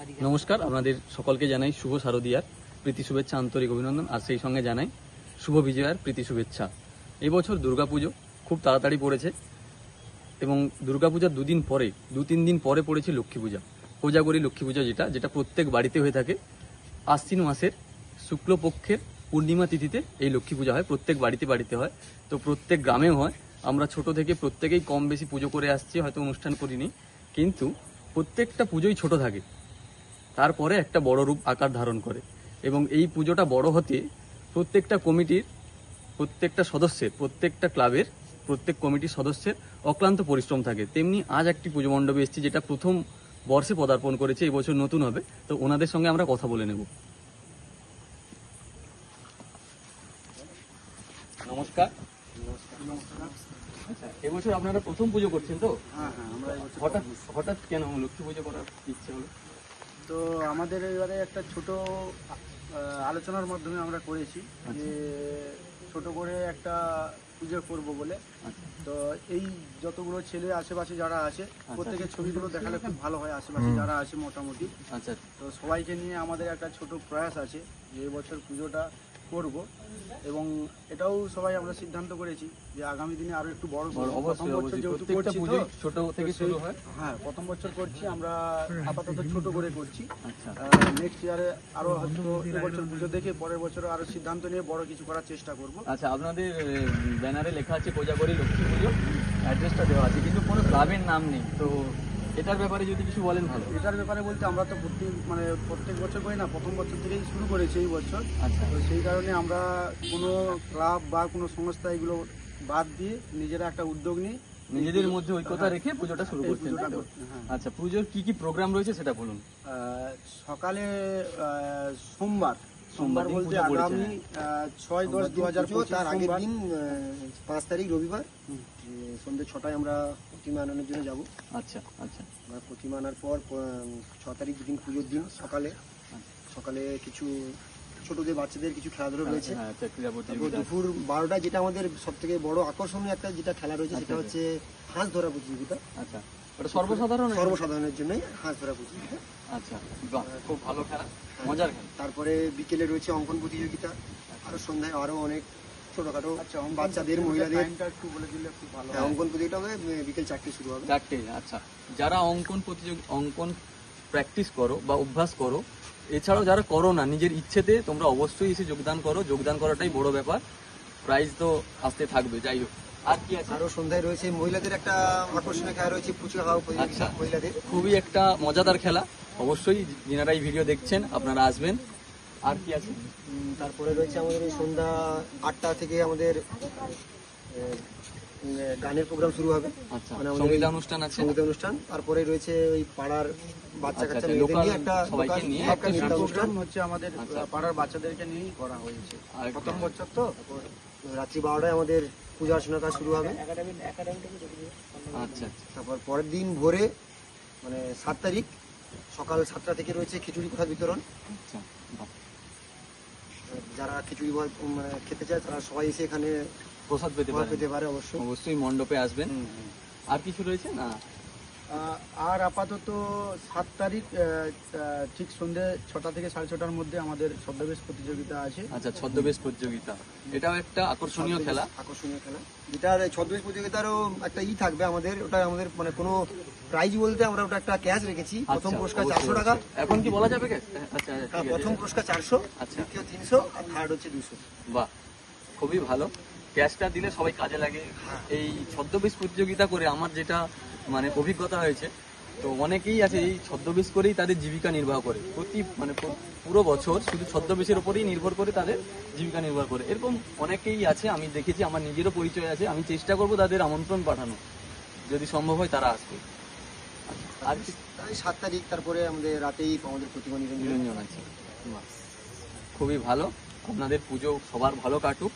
নমস্কার, আপনাদের সকলকে জানাই শুভ শারদীয়ার প্রীতি শুভেচ্ছা, আন্তরিক অভিনন্দন। আর সেই সঙ্গে জানাই শুভ বিজয়ার প্রীতি শুভেচ্ছা। এবছর দুর্গাপুজো খুব তাড়াতাড়ি পড়েছে এবং দুর্গাপূজার দু তিন দিন পরে পড়েছে লক্ষ্মী পূজা, কোজাগরী লক্ষ্মী পূজা, যেটা প্রত্যেক বাড়িতে হয়ে থাকে। আশ্বিন মাসের শুক্লপক্ষের পূর্ণিমা তিথিতে এই লক্ষ্মী পূজা হয়, প্রত্যেক বাড়িতে হয়। তো প্রত্যেক গ্রামেও হয়। আমরা ছোট থেকে প্রত্যেকেই কম বেশি পুজো করে আসছি, হয়তো অনুষ্ঠান করিনি, কিন্তু প্রত্যেকটা পুজোই ছোট থাকে, তারপরে একটা বড় রূপ আকার ধারণ করে। এবং এই পুজোটা বড় হতে প্রত্যেকটা কমিটির, প্রত্যেকটা সদস্যের, প্রত্যেকটা ক্লাবের, প্রত্যেক কমিটির সদস্যের অক্লান্ত পরিশ্রম থাকে। তেমনি আজ একটি পুজো মণ্ডপে এসেছি, যেটা প্রথম বর্ষে পদার্পণ করেছে, এই বছর নতুন হবে। তো ওনাদের সঙ্গে আমরা কথা বলে নেব। নমস্কার। আচ্ছা, এবছর আপনারা প্রথম পুজো করছেন তো? হ্যাঁ, আমরা হঠাৎ কেন লক্ষ্মী পুজো করার ইচ্ছে হলো? তো আমাদের এবারে একটা ছোট আলোচনার মাধ্যমে আমরা করেছি যে ছোট করে একটা পুজো করব বলে। তো এই যতগুলো ছেলে আশেপাশে যারা আছে প্রত্যেকের ছবিগুলো দেখালে খুব ভালো হয়, আশেপাশে যারা আছে মোটামুটি। আচ্ছা, তো সবাইকে নিয়ে আমাদের একটা ছোট প্রয়াস আছে যে এবছর পুজোটা করব, এবং এটাও সবাই আমরা সিদ্ধান্ত করেছি যে আগামী দিনে আরো একটু বড় করব। প্রথম বছর যেহেতু করছি তো ছোট থেকে শুরু হয়। হ্যাঁ, প্রথম বছর করছি আমরা, আপাতত ছোট করে করছি। আচ্ছা, নেক্সট ইয়ারে আরো হয়তো এবছর পুজো দেখে পরের বছর আরো সিদ্ধান্ত নিয়ে বড় কিছু করার চেষ্টা করব। আচ্ছা, আপনাদের ব্যানারে লেখা আছে কোজাগরী লক্ষ্মী পুজো, অ্যাড্রেসটা দেওয়া আছে, কিন্তু কোনো ক্লাবের নাম নেই। তো এটার ব্যাপারে যদি কিছু বলেন ভালো। এটার ব্যাপারে বলতে আমরা তো প্রত্যেক বছর করি না, প্রথম বছর থেকেই শুরু করেছি এই বছর। আচ্ছা, তো সেই কারণে আমরা কোনো ক্লাব বা কোনো সংস্থা এগুলো বাদ দিয়ে নিজেরা একটা উদ্যোগ নিই, নিজেদের মধ্যে ঐক্যতা রেখে পুজোটা শুরু করছেন। হ্যাঁ। আচ্ছা, পুজোর কি কি প্রোগ্রাম রয়েছে সেটা বলুন। সকালে সোমবার দিন বলতে পুজো পড়েছে। আগামী 6-10-2025 তার আগের সোমবার। দিন 5 তারিখ রবিবার সন্ধ্যে 6টায় আমরা প্রতিমা আনানোর জন্য যাব। আচ্ছা, আচ্ছা, আমরা প্রতিমা আনার পর 6 তারিখ দিন পুজোর দিন সকালে কিছু ছোটদের বাচ্চাদের কিছু খেলাধুলো রয়েছে। হ্যাঁ, আচ্ছা, ক্রীড়া তারপর প্রতিযোগিতা। দুপুর 12টায় যেটা আমাদের সব থেকে বড় আকর্ষণীয় একটা যেটা খেলা রয়েছে সেটা হচ্ছে হাঁস ধরা প্রতিযোগিতা। আচ্ছা, ওটা সর্বসাধারণের জন্য হাঁস ধরা প্রতিযোগিতা। আচ্ছা, বাহ, খুব ভালো খেলা, মজার খেলা। তারপরে বিকেলে রয়েছে অঙ্কন প্রতিযোগিতা, আরো সন্ধ্যায় আরো অনেক ছোটখাটো আচ্ছা, বাচ্চাদের, মহিলাদের টাইমটা একটু বলে দিলে খুব ভালো হয়। অঙ্কন প্রতিযোগিতা হবে বিকেল 4টে শুরু হবে। 4টে। আচ্ছা, যারা অঙ্কন প্র্যাকটিস করো বা অভ্যাস করো, এছাড়াও যারা করো না, নিজের ইচ্ছেতে তোমরা অবশ্যই এসে যোগদান করো। যোগদান করাটাই বড় ব্যাপার। প্রাইজ তো আসতে থাকবে। যাই হোক, আর কি আছে? আরো সন্ধ্যায় রয়েছে মহিলাদের একটা আকর্ষণীয় খেলা রয়েছে, ফুচকা খাওয়া প্রতিযোগিতা আচ্ছা। মহিলাদের। খুবই একটা মজাদার খেলা। অবশ্যই যারা এই ভিডিও দেখছেন আপনারা আসবেন। আর কি আছে? তারপরে রয়েছে আমাদের এই সন্ধ্যা 8টা থেকে আমাদের গানের প্রোগ্রাম শুরু হবে। আচ্ছা, মানে আমাদের সঙ্গীত অনুষ্ঠান আছে। সঙ্গীত অনুষ্ঠান। তারপরে রয়েছে ওই পাড়ার বাচ্চা আচ্ছা, কাচ্চা আচ্ছা, মেয়েদের নিয়ে local একটা সবাইকে নিয়ে একটা একটা নৃত্য অনুষ্ঠান। প্রোগ্রাম হচ্ছে আমাদের আচ্ছা। পাড়ার বাচ্চাদেরকে নিয়েই করা হয়েছে। আর প্রথম বছর তো। রাত্রি 12টায় আমাদের পূজা অর্চনার কাজ শুরু হবে। আচ্ছা, আচ্ছা, তারপর পরের দিন ভোরে মানে 7 তারিখ সকাল 7টা থেকে রয়েছে খিচুড়ি প্রসাদ বিতরণ। আচ্ছা, বাহ, যারা খিচুড়ি মানে খেতে চায় তারা সবাই এসে এখানে প্রসাদ পেতে পেতে পারেন। পারে অবশ্যই। অবশ্যই মণ্ডপে আসবেন। আর কিছু রয়েছে না? আর আপাতত 7 তারিখ ঠিক সন্ধ্যে 6টা থেকে 6:30টার মধ্যে আমাদের ছদ্মবেশ প্রতিযোগিতা আছে। আচ্ছা, ছদ্মবেশ প্রতিযোগিতা, এটাও একটা আকর্ষণীয় খেলা। যেটার ছদ্মবেশ প্রতিযোগিতারও একটা থাকবে আমাদের, ওটা আমাদের মানে কোনো প্রাইজ বলতে আমরা ওটা একটা ক্যাশ রেখেছি। প্রথম পুরস্কার 400 টাকা। এখন কি বলা যাবে? আচ্ছা, হ্যাঁ, প্রথম পুরস্কার 400, আচ্ছা, দ্বিতীয় 300 আর থার্ড হচ্ছে 200। বাহ, খুবই ভালো। ক্যাশটা দিলে সবাই কাজে লাগে। এই ছদ্মবেশ প্রতিযোগিতা করে আমার যেটা মানে অভিজ্ঞতা হয়েছে, তো অনেকেই আছে এই ছদ্মবেশ করেই তাদের জীবিকা নির্বাহ করে। পুরো বছর শুধু ছদ্মবেশের উপরেই নির্ভর করে তাদের জীবিকা নির্বাহ করে। এরকম অনেকেই আছে, আমি দেখেছি, আমার নিজেরও পরিচয় আছে। আমি চেষ্টা করব তাদের আমন্ত্রণ পাঠানো, যদি সম্ভব হয় তারা আসবে। আর কি? 7 তারিখ তারপরে আমাদের রাতেই আমাদের প্রতিমা নিরঞ্জন আছে। বাহ, খুবই ভালো। আপনাদের পুজো সবার ভালো কাটুক।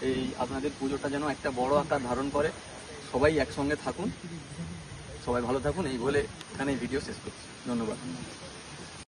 এই আপনাদের পুজোটা যেন একটা বড় আকার ধারণ করে। সবাই একসঙ্গে থাকুন, সবাই ভালো থাকুন, এই বলে এখানে ভিডিও শেষ করছি। ধন্যবাদ।